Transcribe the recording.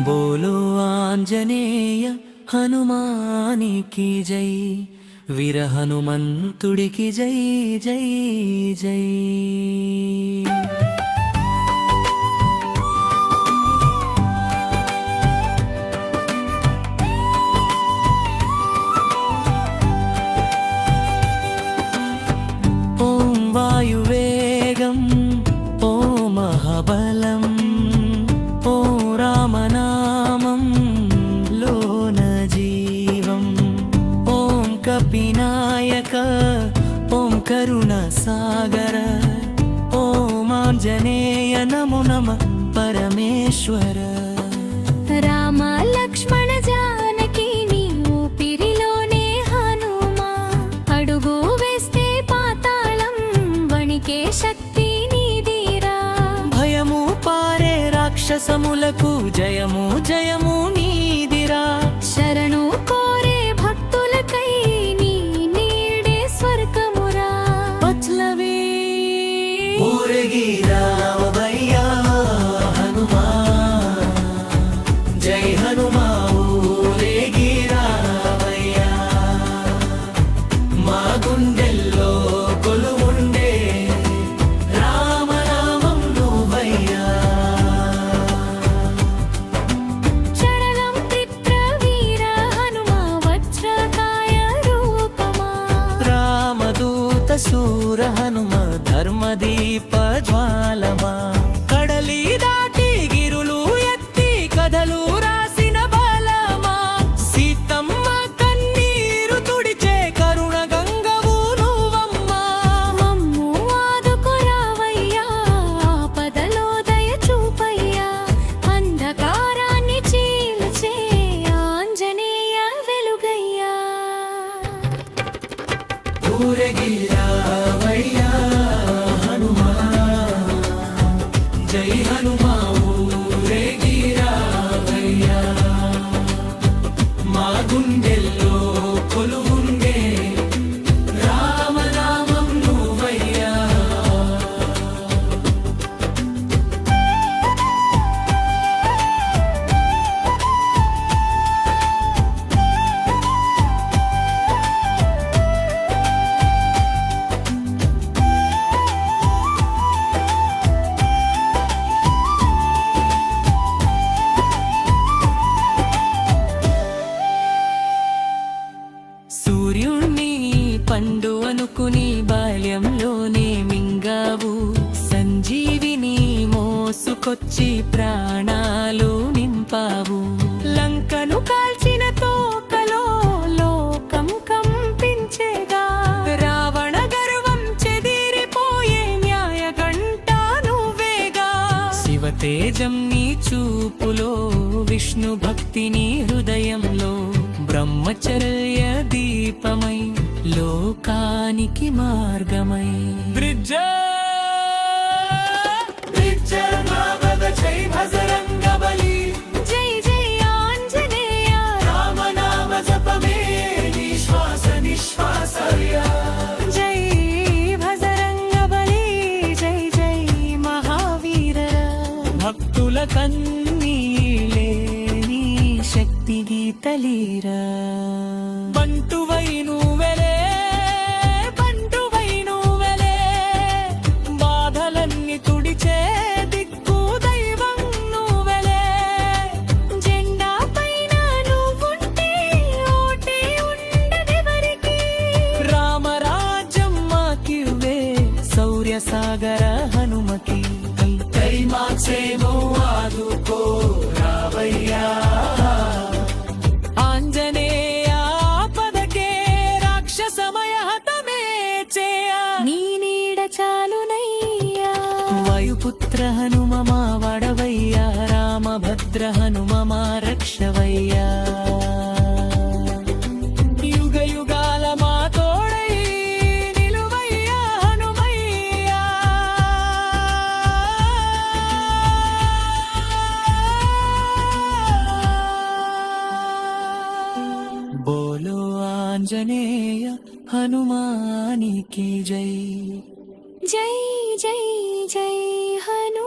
बोलो आंजनेय हनुमानिकी जय वीर हनुमंतुडिकी जय जय जय। ओम वायुवेगं ओम महाबलं ओम रामनामं लोन जीवम् ओम कपिनायक ओम करुणासागर ओम आंजनेय नमो नमः परमेश्वर। राम लक्ष्मण जानकी नी ऊपिरिलोने हनुमा अडुगु वेस्ते पाताళం వణికే శక్తి నీదిరా। భయము పారే రాక్షసములకు జయము జయము నీదిరా। శరణు కోరే భక్తులకై నీ నీడే స్వర్గమురా। పచ్చలవి ఊరేగిరా భయ్యా హనుమా జై హనుమా ఊరేగిరా భయ్యా మా గుండెల్లో కొలువుండే రామనామం నువ్వయ్యా। చరణం చిత్ర వీర హనుమా వజ్రకాయ రూపమా। రామదూత శూర హనుమ ధర్మదీప జ్వాలమా। కడలి దాటి గిరులు ఎత్తి కథలు రాసిన బలమా। సీతమ్మ కన్నీరు తుడిచే కరుణ గంగవు నువ్వమ్మా। మమ్ము ఆదుకొరావయ్యా ఆపదలో దయ చూపయ్యా। అంధకారాన్ని చీల్చే ఆంజనేయ వెలుగయ్యా। ఊరేగిరా భయ్యా హనుమా జై హనుమా ఊరేగిరా భయ్యా మా గుండెల్లో కొలువుండే రామనామం నువ్వయ్యా। సూర్యుణ్ణి పండు అనుకుని బాల్యంలోనే మింగావు। సంజీవిని మోసుకొచ్చి ప్రాణాలు నింపావు। లంకను కాల్చిన తోకలో లోకం కంపించేగా। రావణ గర్వం చెదిరిపోయే న్యాయ గంట నువ్వేగా। శివతేజం నీ చూపులో విష్ణు భక్తి నీ హృదయంలో బ్రహ్మచర్య దీపమై లోకానికి మార్గమై। జై భజరంగ బలి జై జై ఆంజనేయ రామనామ జపమే నిశ్వాస నిశ్వాసయ్యా। జై భజరంగ బలి జై జై మహావీర। భక్తుల కన్నీలే నీ శక్తి గీతలీరా। బంటువై నువ్వెలే బంటువై నువ్వెలే బాధలన్నీ తుడిచే దిక్కు దైవం నువ్వెలే। జెండా పైన నువ్వుంటే ఓటే ఉండదెవరికి। రామరాజ్యం మాకివ్వే శౌర్య సాగర హనుమకి। కై మాసేమో ఆదుకో రావయ్యా ఆంజనేయ పదకే రాక్షసమయ హతమే చేయ। నీ నీడ చాలునయ్యా వాయుపుత్ర హనుమ మా వడవయ్యా రామభద్ర హనుమ మా రక్షవయ్యా। యుగ యుగాల మా తోడై నిలువయ్యా హనుమయ్యా। बोलो आंजनेय हनुमानिकी जय जय जय जय हनुमान।